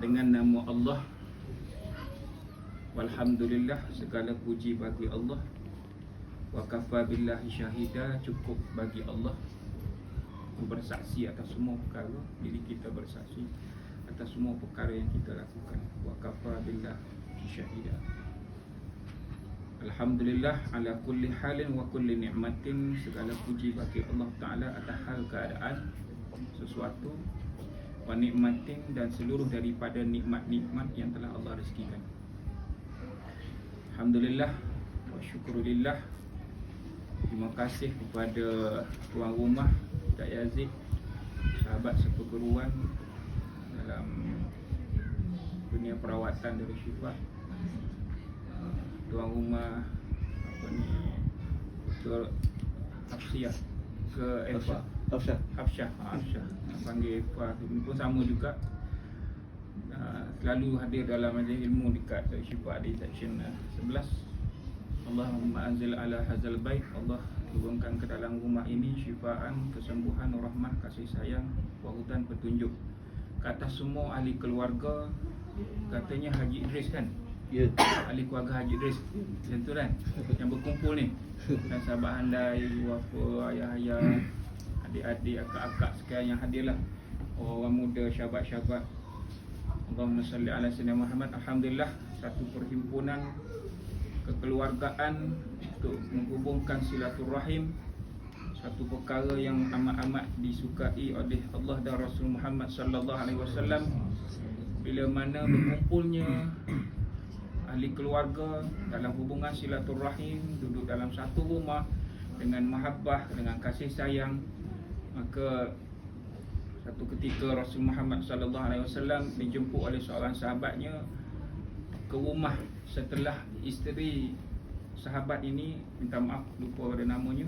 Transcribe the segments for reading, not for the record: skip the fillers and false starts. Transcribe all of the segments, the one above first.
Dengan nama Allah. Walhamdulillah, segala puji bagi Allah. Wa kafa billahi syahida, cukup bagi Allah bersaksi atas semua perkara. Diri kita bersaksi atas semua perkara yang kita lakukan. Wa kafa billahi syahida. Alhamdulillah ala kulli halin wa kulli ni'matin, segala puji bagi Allah Ta'ala atas hal keadaan sesuatu, wa nikmatin, dan seluruh daripada nikmat-nikmat yang telah Allah rezekikan. Alhamdulillah wa syukurillah. Terima kasih kepada tuan rumah Ustaz Yazid, sahabat seperguruan dalam dunia perawatan dari Syifa. Tuan rumah Dr. Hafsiah ke Hafsyah panggil Eva pun sama juga, selalu hadir dalam majlis ilmu dekat Syifa di section 11. Allahumma anzil ala hazal bait, Allah turunkan ke dalam rumah ini syifaan, kesembuhan, rahmat, kasih sayang, wahudan, petunjuk ke atas semua ahli keluarga. Katanya Haji Idris kan? Ya. Ahli keluarga Haji Idris, macam tu kan, yang berkumpul ni. Dan sahabat handai, wafa, ayah-ayah, adik-adik, akak-akak sekalian yang hadirlah, orang muda, syahabat-syahabat. Allahumma salli ala sayyidina Muhammad. Alhamdulillah, satu perhimpunan kekeluargaan untuk menghubungkan silaturahim, satu perkara yang amat-amat disukai oleh Allah dan Rasul Muhammad sallallahu alaihi wasallam. Bila mana berkumpulnya ahli keluarga dalam hubungan silaturahim, duduk dalam satu rumah dengan mahabbah, dengan kasih sayang, maka satu ketika Rasul Muhammad sallallahu alaihi wasallam dijemput oleh seorang sahabatnya ke rumah setelah isteri sahabat ini, minta maaf lupa ada namanya,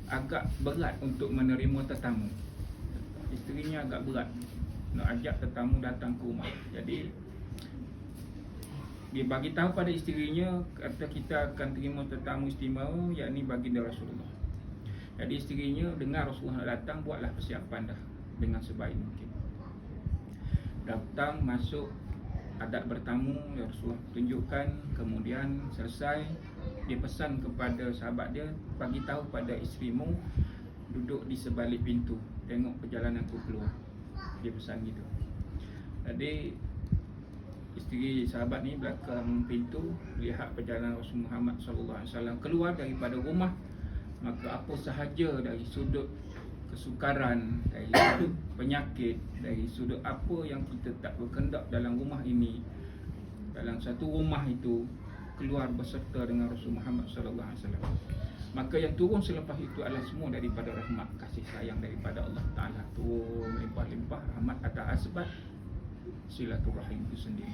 agak berat untuk menerima tetamu. Isterinya agak berat nak ajak tetamu datang ke rumah. Jadi dia bagi tahu pada isterinya, kata kita akan terima tetamu istimewa, yakni baginda Rasulullah. Jadi isterinya dengar Rasulullah nak datang, buatlah persiapan dah dengan sebaik mungkin. Datang, masuk, adat bertamu yang Rasulullah tunjukkan. Kemudian selesai, dia pesan kepada sahabat dia, bagi tahu pada isterimu duduk di sebalik pintu, tengok perjalanan aku keluar. Dia pesan gitu. Jadi isteri sahabat ni belakang pintu, lihat perjalanan Rasul Muhammad sallallahu alaihi wasallam keluar daripada rumah. Maka apa sahaja dari sudut kesukaran, dari sudut penyakit, dari sudut apa yang kita tak berkendak dalam rumah ini, dalam satu rumah itu, keluar beserta dengan Rasul Muhammad sallallahu alaihi wasallam. Maka yang turun selepas itu adalah semua daripada rahmat, kasih sayang daripada Allah Ta'ala. Turun melimpah-limpah rahmat atas asbab silaturahim itu sendiri.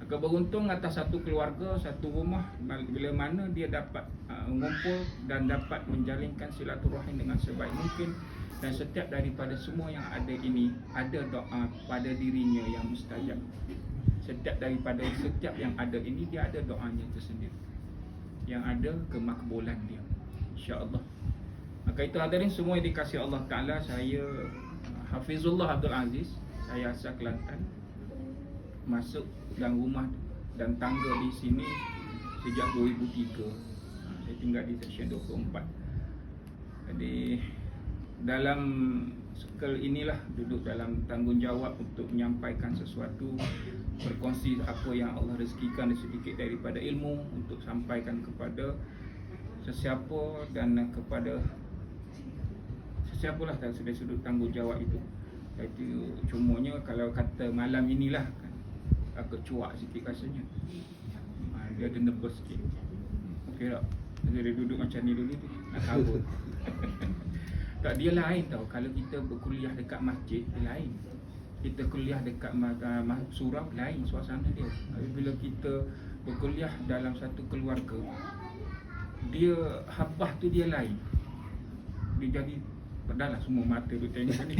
Maka beruntung atas satu keluarga, satu rumah, bila mana dia dapat mengumpul dan dapat menjalinkan silaturahim dengan sebaik mungkin. Dan setiap daripada semua yang ada ini, ada doa pada dirinya yang mustajab. Setiap daripada setiap yang ada ini, dia ada doanya tersendiri, yang ada kemakbulan dia, insya-Allah. Maka itu hadirin semua yang dikasihi Allah Ta'ala. Saya Hafizullah Abdul Aziz, saya asal Kelantan, masuk dalam rumah dan tangga di sini sejak 2003. Saya tinggal di section 24. Jadi dalam circle inilah, duduk dalam tanggungjawab untuk menyampaikan sesuatu, berkongsi apa yang Allah rezekikan sedikit daripada ilmu untuk sampaikan kepada sesiapa dan kepada sesiapalah dari sudut tanggungjawab itu. Itu cumanya kalau kata malam inilah kan, agak cuak sikit rasanya. Dia ada nervous sikit. Okey tak? Dia duduk macam ni dulu tu, nak kabur. Tak, dia lain tau. Kalau kita berkuliah dekat masjid, dia lain. Kita kuliah dekat surau, lain suasana dia. Bila kita berkuliah dalam satu keluarga, dia habah tu dia lain. Dia jadi pedahlah semua mata tu tengok ni.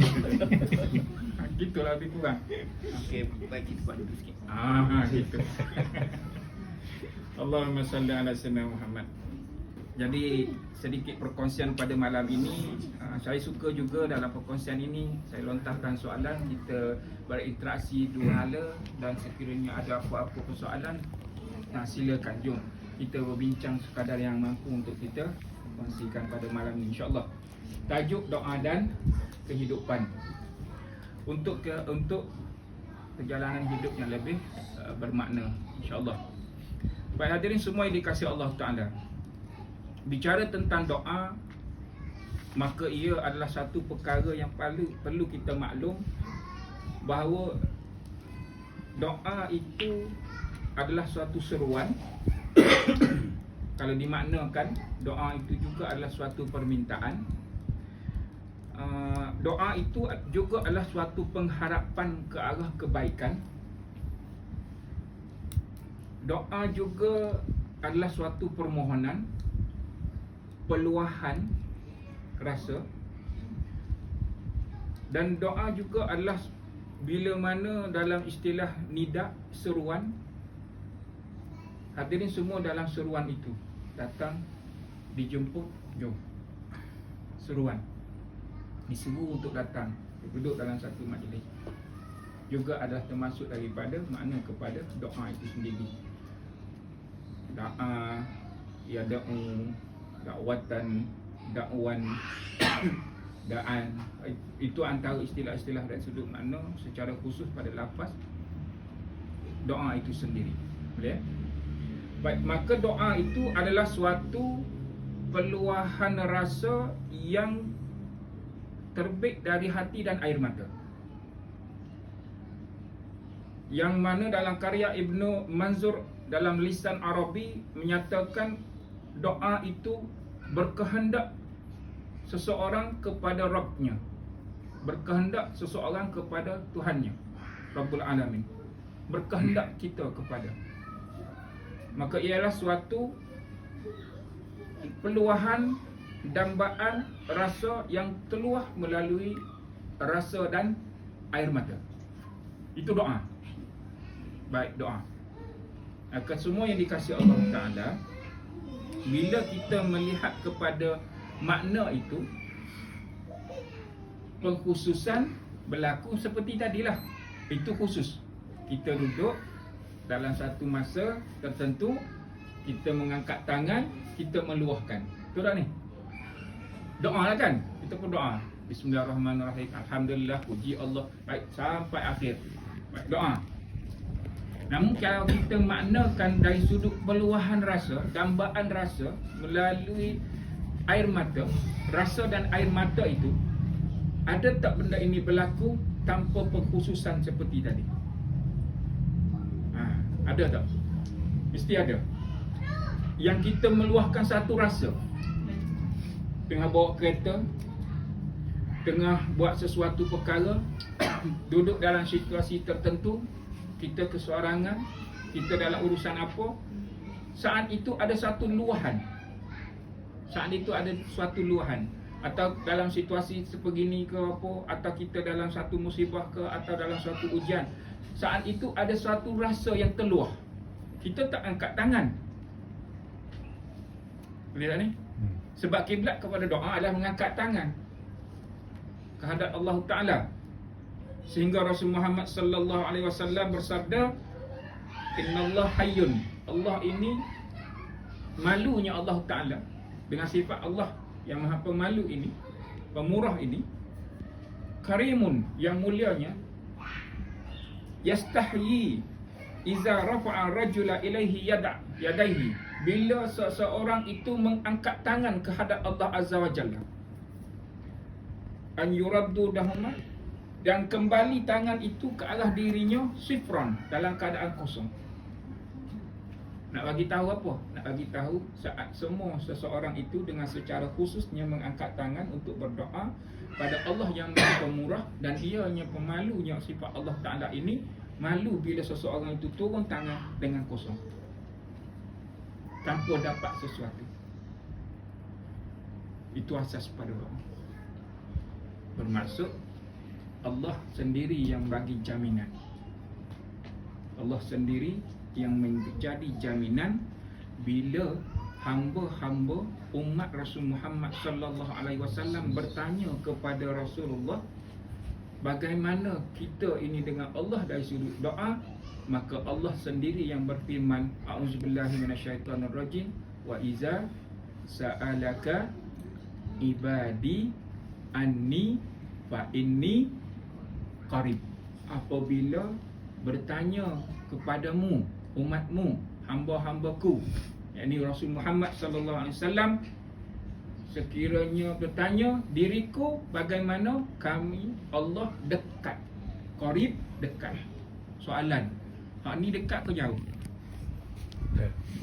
Gitulah lebih kurang. Okey, baik kita buat dulu sikit. Gitu. Allahumma salli ala sayyidina Muhammad. Jadi sedikit perkongsian pada malam ini. Saya suka juga dalam perkongsian ini saya lontarkan soalan, kita berinteraksi dua hala, dan sekiranya ada apa-apa persoalan, silakan jom kita berbincang sekadar yang mampu untuk kita kongsikan pada malam ini, insya-Allah. Tajuk doa dan kehidupan untuk perjalanan hidup yang lebih bermakna, insya-Allah. Baik hadirin semua yang dikasihi Allah Taala, bicara tentang doa, maka ia adalah satu perkara yang perlu kita maklum bahawa doa itu adalah suatu seruan. Kalau dimaknakan, doa itu juga adalah suatu permintaan. Doa itu juga adalah suatu pengharapan ke arah kebaikan. Doa juga adalah suatu permohonan, peluahan rasa. Dan doa juga adalah bila mana dalam istilah nida, seruan. Hadirin semua dalam seruan itu, datang, dijemput, jom. Seruan, disuruh untuk datang, duduk dalam satu majlis, juga adalah termasuk daripada makna kepada doa itu sendiri. Doa, ya da'u, dakwatan, dakwan, da'an, itu antara istilah-istilah dari sudut makna. Secara khusus pada lafaz doa itu sendiri. Boleh? Baik, maka doa itu adalah suatu peluahan rasa yang terbit dari hati dan air mata, yang mana dalam karya Ibnu Manzur dalam lisan Arabi menyatakan doa itu berkehendak seseorang kepada Rabbnya, berkehendak seseorang kepada Tuhannya, Rabbul Alamin, berkehendak kita kepada. Maka ialah suatu peluahan, dambaan rasa yang terluah melalui rasa dan air mata. Itu doa. Baik, doa. Maka semua yang dikasihi Allah Ta'ala, bila kita melihat kepada makna itu, pengkhususan berlaku seperti tadilah. Itu khusus. Kita duduk dalam satu masa tertentu, kita mengangkat tangan, kita meluahkan. Betul tak ni? Doa lah kan? Kita pun doa, Bismillahirrahmanirrahim, Alhamdulillah, puji Allah. Baik, sampai akhir. Baik, doa. Namun kalau kita maknakan dari sudut peluahan rasa, dambaan rasa melalui air mata, rasa dan air mata itu, ada tak benda ini berlaku tanpa pengkhususan seperti tadi? Ada tak? Mesti ada. Yang kita meluahkan satu rasa, tengah bawa kereta, tengah buat sesuatu perkara, duduk dalam situasi tertentu, kita keseorangan, kita dalam urusan apa, saat itu ada satu luahan. Saat itu ada suatu luahan. Atau dalam situasi sebegini ke apa, atau kita dalam satu musibah ke, atau dalam suatu ujian, saat itu ada suatu rasa yang terluah. Kita tak angkat tangan. Boleh tak ni? Sebab kiblat kepada doa adalah mengangkat tangan kehadap Allah Ta'ala. Sehingga Rasul Muhammad sallallahu alaihi wasallam bersabda, Innallaha hayyun. Allah ini, malunya Allah Ta'ala, dengan sifat Allah yang maha pemalu ini, pemurah ini, karimun, yang mulianya, yastahyi iza rafa'a rajula ilaihi yadaihi, bila seseorang itu mengangkat tangan kehadap Allah Azza wa Jalla, an yuraddu dahuma, dan kembali tangan itu ke arah dirinya sifran, dalam keadaan kosong. Nak bagi tahu apa? Nak bagi tahu saat semua seseorang itu dengan secara khususnya mengangkat tangan untuk berdoa pada Allah yang maha pemurah, dan ianya pemalunya sifat Allah Ta'ala ini, malu bila seseorang itu turun tangan dengan kosong, tanpa dapat sesuatu. Itu asas pada doa. Bermaksud Allah sendiri yang bagi jaminan. Allah sendiri yang menjadi jaminan bila hamba-hamba umat Rasul Muhammad sallallahu alaihi wasallam bertanya kepada Rasulullah, bagaimana kita ini dengan Allah dari sudut doa, maka Allah sendiri yang berfirman, a'udzubillahi minasyaitonirrajim, wa iza sa'alaka ibadi anni fa inni qarib. Apabila bertanya kepadamu, umatmu, hamba-hambaku, yakni Rasul Muhammad sallallahu alaihi wasallam, sekiranya bertanya diriku bagaimana kami, Allah dekat. Qarib, dekat. Soalan, hak ni dekat ke jauh?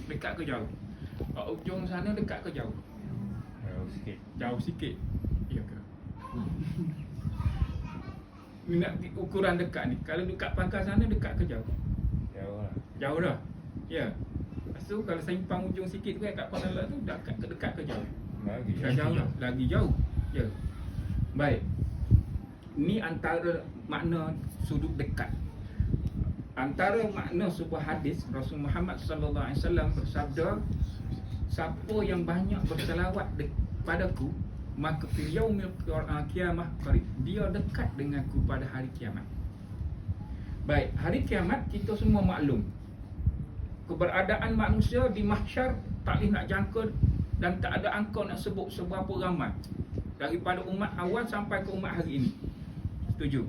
Dekat ke jauh? Hak ujung sana dekat ke jauh? Jauh sikit. Jauh sikit. Ya ke? Nak ukuran dekat ni, kalau dekat pangkal sana dekat ke jauh? Jauh lah. Jauh dah. Ya. Lepas tu kalau simpang ujung sikit tu kat Kuala tu dekat ke jauh? Lagi Dah jauh dah, lagi jauh. Ya. Baik. Ni antara makna sudut dekat. Antara makna sebuah hadis, Rasul Muhammad sallallahu alaihi wasallam bersabda, siapa yang banyak berselawat padaku, maka fil yaumil qiyamah qarib, dia dekat denganku pada hari kiamat. Baik, hari kiamat kita semua maklum, keberadaan manusia di mahsyar tak boleh nak jangka dan tak ada angka nak sebut seberapa ramai, daripada umat awal sampai ke umat hari ini. Setuju?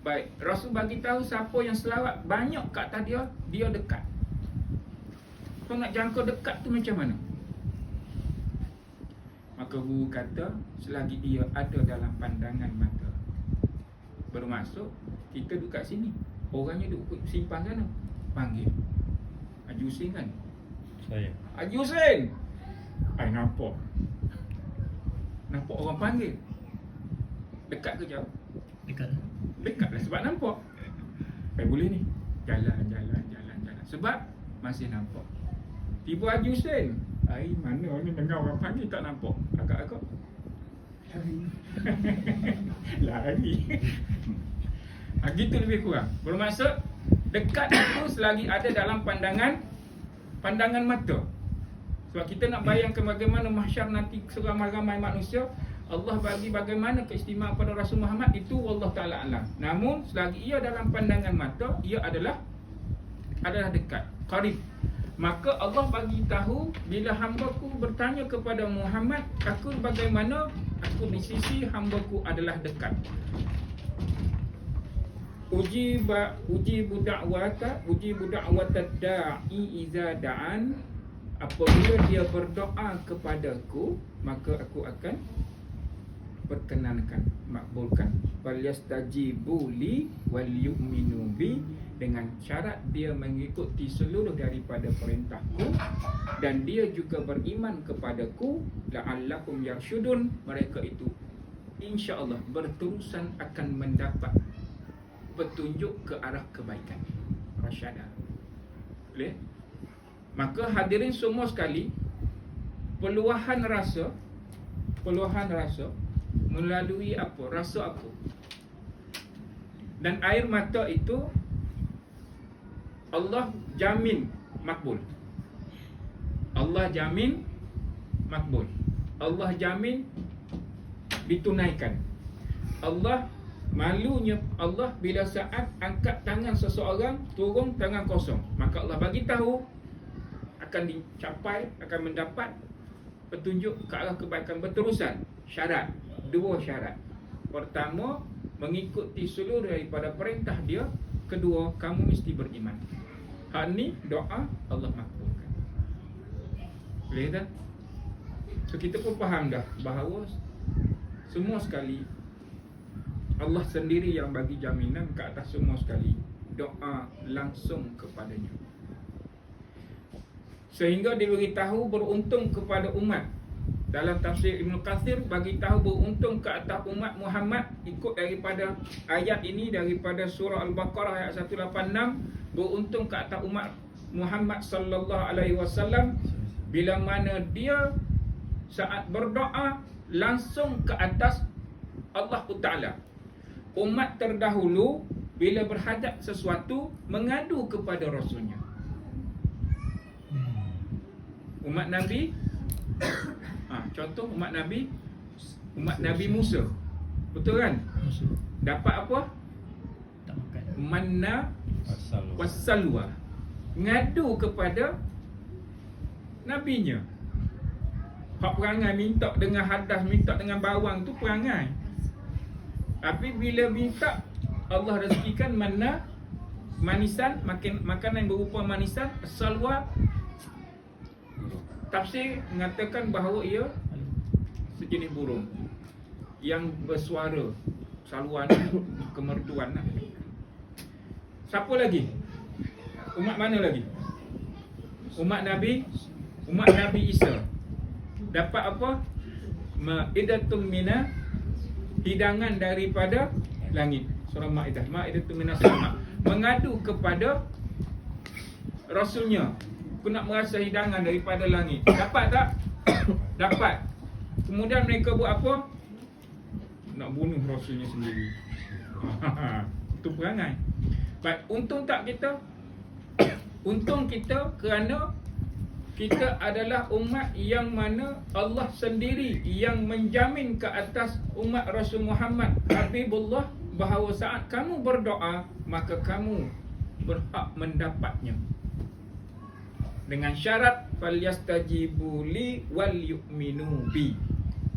Baik, Rasul bagi tahu siapa yang selawat banyak kat atas dia, dia dekat. So nak jangka dekat tu macam mana? Maka guru kata, selagi ia ada dalam pandangan mata. Bermaksud kita duduk kat sini, orangnya duduk simpan sana, panggil Haji Hussein kan? Saya. Haji Hussein! Nampak. Nampak orang panggil. Dekat ke jauh? Dekat. Dekat lah sebab nampak. Boleh ni. Jalan. Sebab masih nampak. Tiba Haji Hussein. Mana ni dengar orang panggil tak nampak. Agak-agak lari. Gitu lebih kurang. Bermaksud dekat itu selagi ada dalam pandangan mata. Sebab kita nak bayangkan bagaimana mahsyar nanti seramai-ramai manusia, Allah bagi bagaimana keistimewaan pada Rasul Muhammad itu Allah Ta'ala alam. Namun selagi ia dalam pandangan mata, ia adalah dekat, qarib. Maka Allah bagi tahu, bila hamba-Ku bertanya kepada Muhammad, aku bagaimana? Aku di sisi hamba-Ku adalah dekat. Uji da'wata da'i iza da'an. Apabila dia berdoa kepadaku, maka aku akan perkenankan, makbulkan. Falyastajibu li wal yu'minu bi, dengan syarat dia mengikuti seluruh daripada perintahku dan dia juga beriman kepadaku, la'allakum yarsyudun. Mereka itu insya-Allah berterusan akan mendapat petunjuk ke arah kebaikan, rasyadah. Boleh? Maka hadirin semua sekali, peluahan rasa melalui apa? Rasa apa? Dan air mata itu Allah jamin makbul. Allah jamin makbul. Allah jamin ditunaikan. Allah malunya Allah bila saat angkat tangan seseorang turun tangan kosong, maka Allah bagi tahu akan dicapai, akan mendapat petunjuk ke arah kebaikan berterusan. Syarat, dua syarat. Pertama, mengikuti seluruh daripada perintah dia. Kedua, kamu mesti beriman. Hak ni doa Allah makbulkan. Boleh tak? So kita pun faham dah bahawa semua sekali Allah sendiri yang bagi jaminan ke atas semua sekali. Doa langsung kepadanya. Sehingga diberitahu beruntung kepada umat. Dalam tafsir Ibn Kathir bagi tahu beruntung ke atas umat Muhammad, ikut daripada ayat ini daripada surah Al-Baqarah ayat 186, beruntung ke atas umat Muhammad sallallahu alaihi wasallam bila mana dia saat berdoa langsung ke atas Allah Taala. Umat terdahulu bila berhajat sesuatu mengadu kepada Rasulnya. Umat Nabi contoh umat Nabi Musa. Betul kan? Dapat apa? Tak makan. Manna Asal. wassalwa. Ngadu kepada nabinya. Hak perangai minta dengan hadas, minta dengan bawang tu perangai. Tapi bila minta, Allah rezekikan manna, manisan, makanan yang berupa manisan, salwa. Tafsir mengatakan bahawa ia sejenis burung yang bersuara. Salwa ni kemerduan lah. Siapa lagi? Umat mana lagi? Umat Nabi Isa. Dapat apa? Ma'idatun mina, hidangan daripada langit. Surah Ma'idah. Ma'idatun minas sama. Mengadu kepada Rasulnya. Aku nak merasa hidangan daripada langit. Dapat tak? Dapat. Kemudian mereka buat apa? Nak bunuh Rasulnya sendiri. Itu perangai. Baik, untung tak kita? Untung kita kerana kita adalah umat yang mana Allah sendiri yang menjamin ke atas umat Rasul Muhammad Habibullah bahawa saat kamu berdoa maka kamu berhak mendapatnya. Dengan syarat falyastajibu li wal yu'minu bi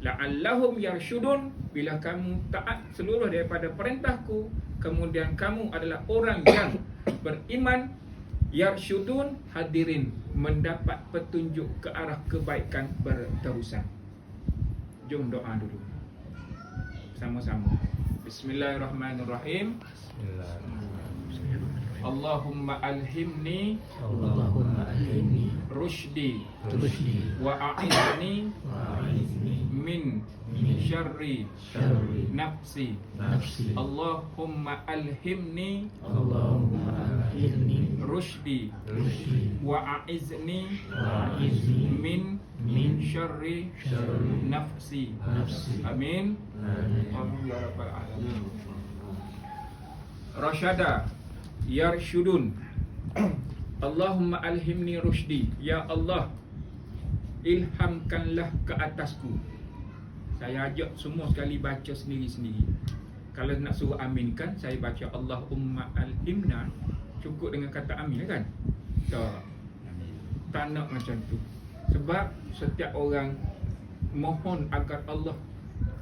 la'allahum yarshudun. Bila kamu taat seluruh daripada perintahku, kemudian kamu adalah orang yang beriman, yarshudun, hadirin, mendapat petunjuk ke arah kebaikan berterusan. Jom doa dulu sama-sama. Bismillahirrahmanirrahim. Allahumma alhimni Allahumma alhimni rushdi rushdi wa a'izni wa'idni min syarri syarri nafsi. nafsi. Allahumma alhimni Allahumma alhimni rushdi rushdi wa a'izni wa'idni min syarri syarri nafsi. nafsi. Amin. Amin. Amin ya rabbal alamin. Rasyada yarshudun. Allahumma alhimni rushdi. Ya Allah, ilhamkanlah ke atasku. Saya ajak semua sekali baca sendiri-sendiri. Kalau nak suruh aminkan, saya baca Allahumma alhimna, cukup dengan kata amin kan? Tak nak macam tu. Sebab setiap orang mohon agar Allah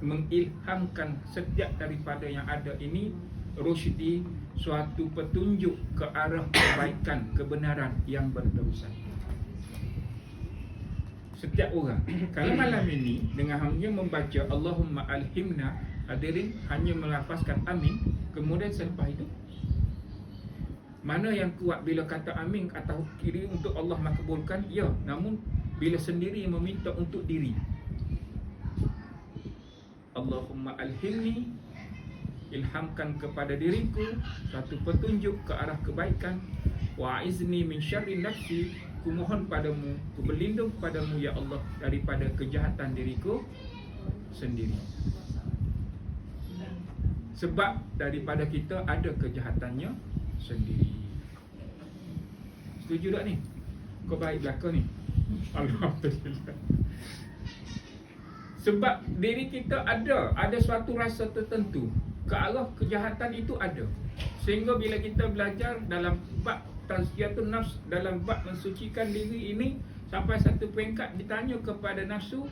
mengilhamkan setiap daripada yang ada ini rusydi, suatu petunjuk ke arah kebaikan, kebenaran yang berterusan. Setiap orang. Kalau malam ini dengan hanya membaca Allahumma alhimna, hadirin hanya melafazkan amin, kemudian selepas itu mana yang kuat bila kata amin atau kiri untuk Allah makbulkan? Ya, namun bila sendiri meminta untuk diri. Allahumma alhimni, ilhamkan kepada diriku satu petunjuk ke arah kebaikan. Wa'izni min syarri nafsi, ku mohon padamu, ku berlindung padamu ya Allah daripada kejahatan diriku sendiri. Sebab daripada kita ada kejahatannya sendiri. Setuju tak ni? Kau baik belakang ni? Alhamdulillah. Sebab diri kita ada suatu rasa tertentu ke arah kejahatan itu ada. Sehingga bila kita belajar dalam bab tazkiyatun nafs, dalam bab mensucikan diri ini, sampai satu peringkat ditanya kepada nafsu,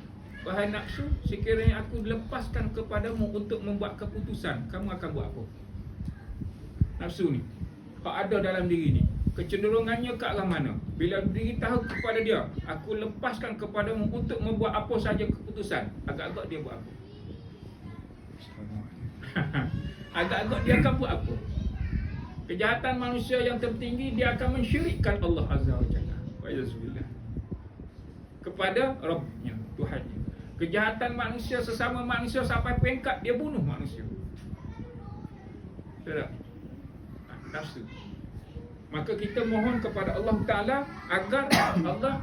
wahai nafsu, sekiranya aku lepaskan kepadamu untuk membuat keputusan, kamu akan buat apa? Nafsu ni hak ada dalam diri ni, kecenderungannya ke arah mana? Bila diri tahu kepada dia, aku lepaskan kepadamu untuk membuat apa saja keputusan, agak-agak dia buat apa? Agak-agak dia akan buat apa? Kejahatan manusia yang tertinggi, dia akan mensyirikkan Allah Azza wa Jalla wa'azubillah kepada Rabbnya, Tuhannya. Kejahatan manusia sesama manusia sampai peringkat dia bunuh manusia. Tidak? Nafsu. Maka kita mohon kepada Allah Ta'ala agar Allah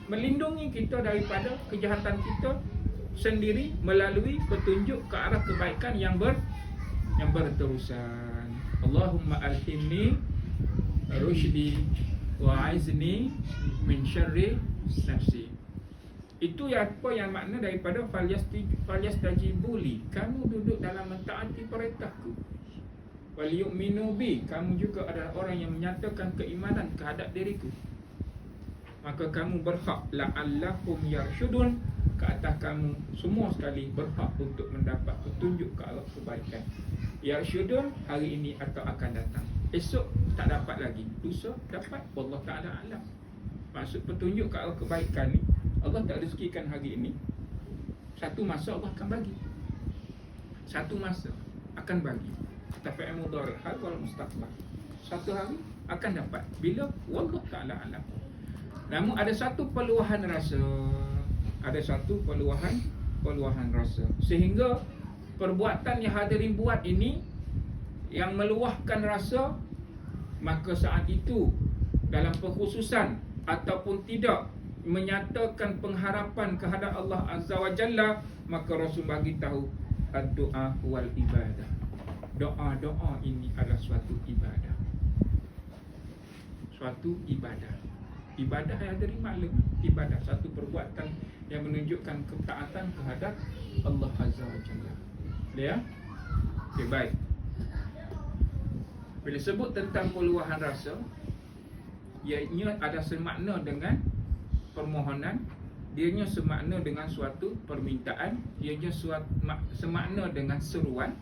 melindungi kita daripada kejahatan kita sendiri melalui petunjuk ke arah kebaikan yang berterusan. Allahumma alhimni rusydi wa'azni min syarri nafsi. Itu apa yang makna daripada falyastajibuli, kamu duduk dalam mentaati perintahku. Wal yu'minu bi, kamu juga adalah orang yang menyatakan keimanan kehadap diriku. Maka kamu berhak la'allakum yarsyudun, ke atas kamu semua sekali berhak untuk mendapat petunjuk ke arah kebaikan. Yarsyudun hari ini atau akan datang. Esok tak dapat lagi, lusa dapat, wallahu ta'ala alam. Maksud petunjuk ke arah kebaikan ni, Allah tak rezekikan hari ini, satu masa Allah akan bagi. Satu masa akan bagi. Tapi mudhari hal wal mustaqbal. Satu hari akan dapat. Bila? Wallahu ta'ala alam. Namun ada satu peluahan rasa. Ada satu peluahan rasa. Sehingga perbuatan yang hadirin buat ini yang meluahkan rasa, maka saat itu dalam pengkhususan ataupun tidak menyatakan pengharapan kehadap Allah Azza wa Jalla, maka Rasul bagi tahu ad-doa wal ibadah. Doa-doa ini adalah suatu ibadah. Suatu ibadah. Ibadah yang dari maklum, ibadah satu perbuatan yang menunjukkan ketaatan kehadap Allah Azza wa Jalla. Ya? Okay, baik. Bila sebut tentang peluahan rasa, ianya ada semakna dengan permohonan, dianya semakna dengan suatu permintaan, ianya semakna dengan seruan.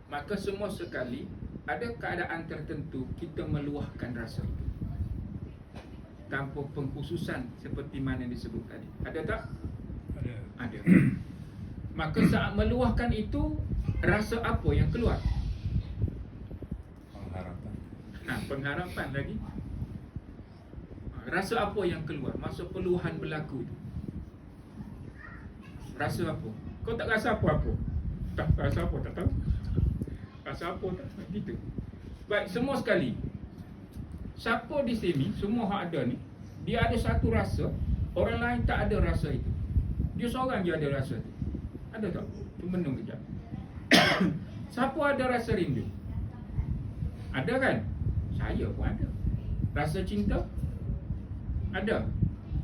Maka semua sekali ada keadaan tertentu kita meluahkan rasa itu tanpa pengkhususan seperti mana disebut tadi. Ada tak? Ada. Maka saat meluahkan itu, rasa apa yang keluar? Pengharapan. Pengharapan lagi. Rasa apa yang keluar masa peluahan berlaku itu? Rasa apa? Kau tak rasa apa-apa? Tak rasa apa, tak tahu. Rasa apa tak? Gitu. Baik, semua sekali. Siapa di sini, semua yang ada ni, dia ada satu rasa, orang lain tak ada rasa itu. Dia seorang je ada rasa itu. Ada tak? Cuma menung kejap. Siapa ada rasa rindu? Ada kan? Saya pun ada. Rasa cinta? Ada.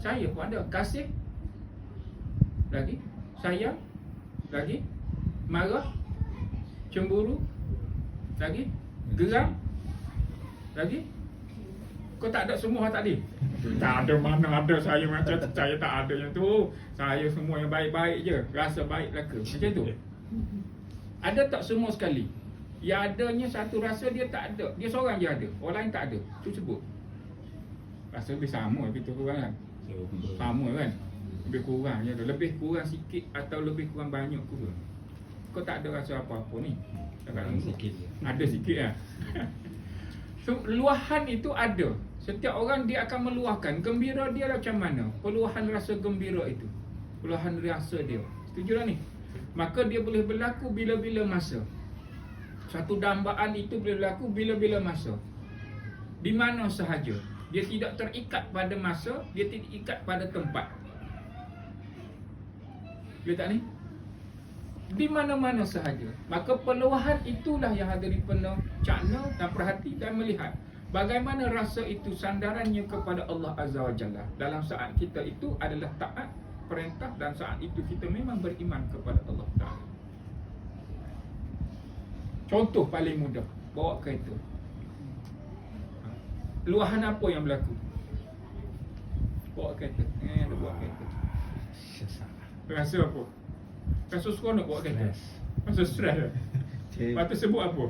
Saya pun ada. Kasih? Lagi? Sayang? Lagi? Marah? Cemburu? Lagi? Geram? Lagi? Kau tak ada semua tadi? Tak ada, mana ada saya macam saya tak ada yang tu. Saya semua yang baik-baik je. Rasa baik belaka. Macam tu. Ada tak semua sekali? Yang adanya satu rasa dia tak ada. Dia seorang je ada. Orang lain tak ada. Tu sebut. Rasa lebih sama, lebih kurang kan? Sama kan? Lebih kurang je. Lebih kurang sikit atau lebih kurang banyak kurang. Kau tak ada rasa apa-apa ni? Sikit. Ada sikit lah. So, luahan itu ada. Setiap orang dia akan meluahkan. Gembira dia macam mana? Peluahan rasa gembira itu. Peluahan rasa dia. Setuju tak ni? Maka dia boleh berlaku bila-bila masa. Satu dambaan itu boleh berlaku bila-bila masa. Di mana sahaja. Dia tidak terikat pada masa, dia tidak ikat pada tempat. Boleh tak ni? Di mana-mana sahaja. Maka peluahan itulah yang hadirin penuh cakna dan perhati dan melihat bagaimana rasa itu sandarannya kepada Allah Azza wa Jalla. Dalam saat kita itu adalah taat perintah dan saat itu kita memang beriman kepada Allah Ta'ala. Contoh paling mudah, bawa kereta. Luahan apa yang berlaku? Bawa kereta. Bawa kereta. Rasa apa? Rasa seronok bawa kereta. Rasa stres lah. Lepas tu sebut apa?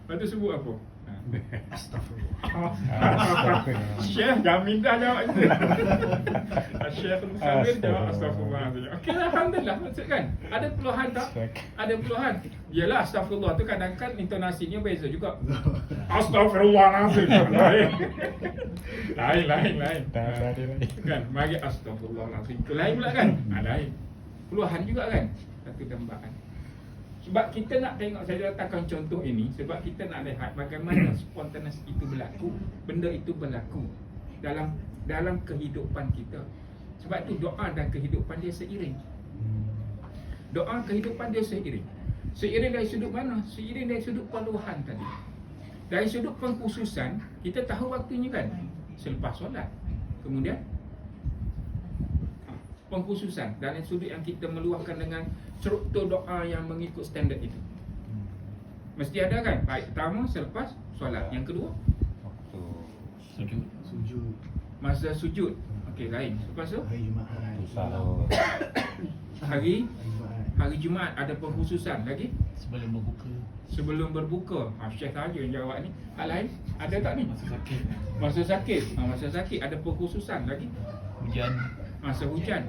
Lepas tu sebut apa? Astagfirullah. Syekh Jamin dah jawab je. Syekh Musabir jawab astagfirullah. Okey lah, alhamdulillah. Maksud kan? Ada peluahan tak? Ada peluahan. Yalah, astagfirullah tu kadang-kadang intonasinya beza juga. Astagfirullahalazim. Lain. Kan? Mari astagfirullahalazim. Itu lain pula kan? Lain. Peluahan juga kan? Satu dambaan. Sebab kita nak tengok, saya letakkan contoh ini sebab kita nak lihat bagaimana spontaneous itu berlaku, benda itu berlaku dalam kehidupan kita. Sebab itu doa dan kehidupan dia seiring. Doa kehidupan dia seiring. Seiring dari sudut mana? Seiring dari sudut peluahan tadi. Dari sudut pengkhususan, kita tahu waktunya kan? Selepas solat. Kemudian pengkhususan dalam sudut yang kita meluahkan dengan struktur doa yang mengikut standard itu. Mesti ada kan? Baik pertama selepas solat. Yang kedua Waktu Sujud. Sujud masa sujud. Okey, lain. Lepas tu hari Jumaat. sahur. hari Jumaat. hari Jumaat ada pengkhususan lagi. Sebelum berbuka. Sebelum berbuka. Syekh saja yang jawab ni. Hal lain ada tak ni? Masa sakit. Masa sakit. Masa sakit ada pengkhususan lagi. Hujan. Masa hujan.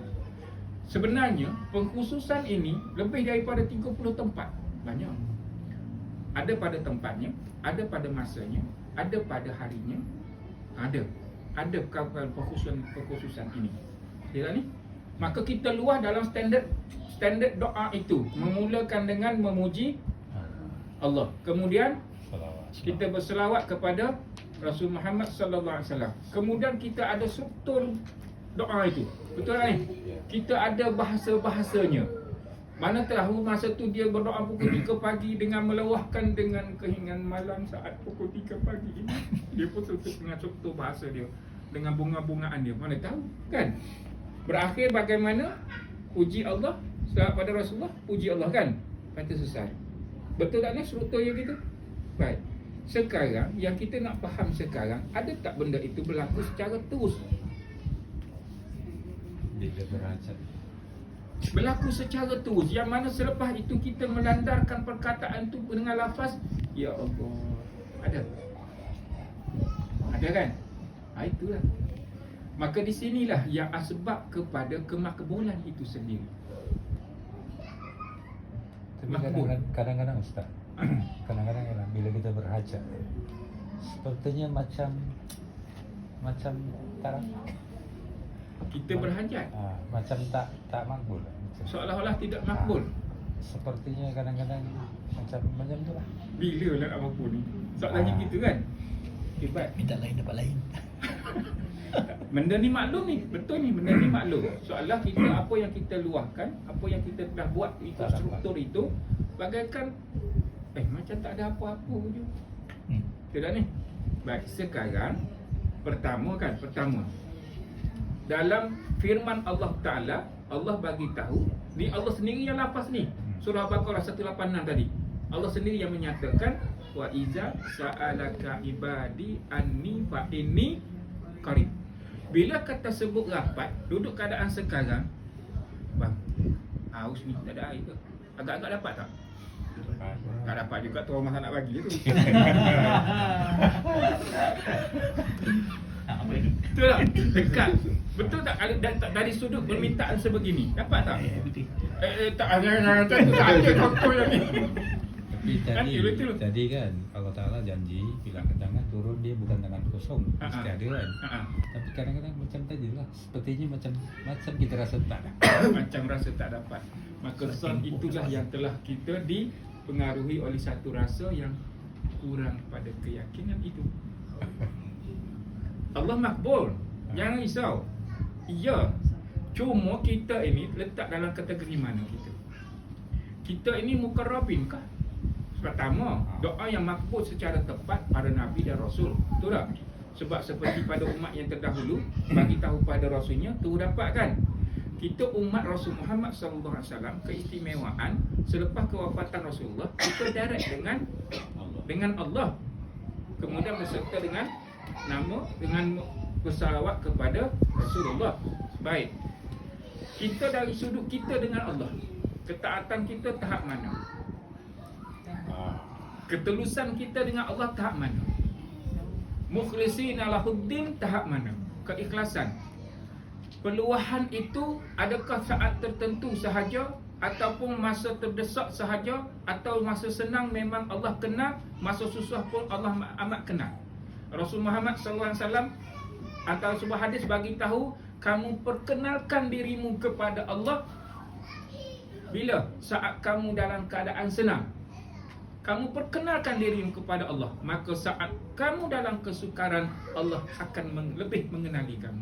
Sebenarnya pengkhususan ini lebih daripada 30 tempat. Banyak. Ada pada tempatnya, ada pada masanya, ada pada harinya. Ada pengkhususan ini. Dia ni. Maka kita luah dalam standard doa itu, memulakan dengan memuji Allah. Kemudian Salawat. kita berselawat kepada Rasul Muhammad sallallahu alaihi wasallam. Kemudian kita ada struktur doa itu. Betul tak ni? Kita ada bahasa-bahasanya. Mana tahu masa tu dia berdoa pukul 3 pagi dengan melawahkan dengan keinginan malam saat pukul 3 pagi ini. Dia pun tutup dengan struktur bahasa dia, dengan bunga-bungaan dia. Mana tahu kan? Berakhir bagaimana? Puji Allah, selawat pada Rasulullah, puji Allah kan? Kata selesai. Betul tak ni strukturnya gitu? Baik. Sekarang yang kita nak faham sekarang, ada tak benda itu berlaku secara terus? Bila berhajat. Berlaku secara terus, yang mana selepas itu kita melandarkan perkataan itu dengan lafaz Ya Allah. Ada kan? Itulah. Maka di sinilah yang asbab kepada kemakbulan itu sendiri. Tapi Makbul. kadang-kadang Ustaz, kadang-kadang bila kita berhajat, sepertinya macam tak Kita berhajat macam tak makbul. Macam- seolah-olah tidak makbul. Sepertinya kadang-kadang macam tu lah. Bila lah nak makbul ni? Soalannya gitu kan? Hebat. Minta lain dapat lain. Benda ni maklum ni, betul ni, benda ni maklum. Soalah kita apa yang kita luahkan, apa yang kita telah buat itu Tak dapat. struktur itu bagaikan macam tak ada apa-apa je. Tidak ni. Baik, sekarang pertama dalam firman Allah Ta'ala, Allah bagi tahu, ni Allah sendiri yang lafaz ni. Surah Baqarah 186 tadi. Allah sendiri yang menyatakan wa iza sa'alaka ibadi anni fa inni qarib. Bila kata sebut rapat, duduk keadaan sekarang, bang, haus ni, tak ada air ke? Agak-agak dapat tak? Tak dapat juga tu orang nak bagi tu. Apa ini? Betul tak? Dekat. Betul tak? Dari sudut permintaan sebegini, dapat tak? Betul. Tak ada contoh yang ni. Tapi Kan, betul. tadi kan Allah Ta'ala janji bila ketangan turun dia bukan tangan kosong, mesti ada kan. Tapi kadang-kadang macam tadi lah, sepertinya macam kita rasa tak ada. Macam rasa tak dapat. Maka son itulah yang telah kita dipengaruhi oleh satu rasa yang kurang pada keyakinan itu. Allah makbul. Jangan risau. Ya. Cuma kita ini letak dalam kategori mana kita? Kita ini mukarrabin kah? Pertama, doa yang makbul secara tepat pada Nabi dan Rasul. Betul tak? Sebab seperti pada umat yang terdahulu, bagi tahu pada Rasulnya, tu dapat kan? Kita umat Rasul Muhammad SAW, keistimewaan selepas kewafatan Rasulullah, kita direct dengan Allah. Kemudian berserta dengan nama, dengan bersalawat kepada Rasulullah. Baik. Kita dari sudut kita dengan Allah, ketaatan kita tahap mana? Ketulusan kita dengan Allah tahap mana? Mukhlishina lahuddin tahap mana? Keikhlasan. Peluahan itu adakah saat tertentu sahaja, ataupun masa terdesak sahaja, atau masa senang memang Allah kenal, masa susah pun Allah amat kenal. Rasul Muhammad SAW atau sebuah hadis bagi tahu, kamu perkenalkan dirimu kepada Allah bila? Saat kamu dalam keadaan senang. Kamu perkenalkan dirimu kepada Allah, maka saat kamu dalam kesukaran, Allah akan lebih mengenali kamu.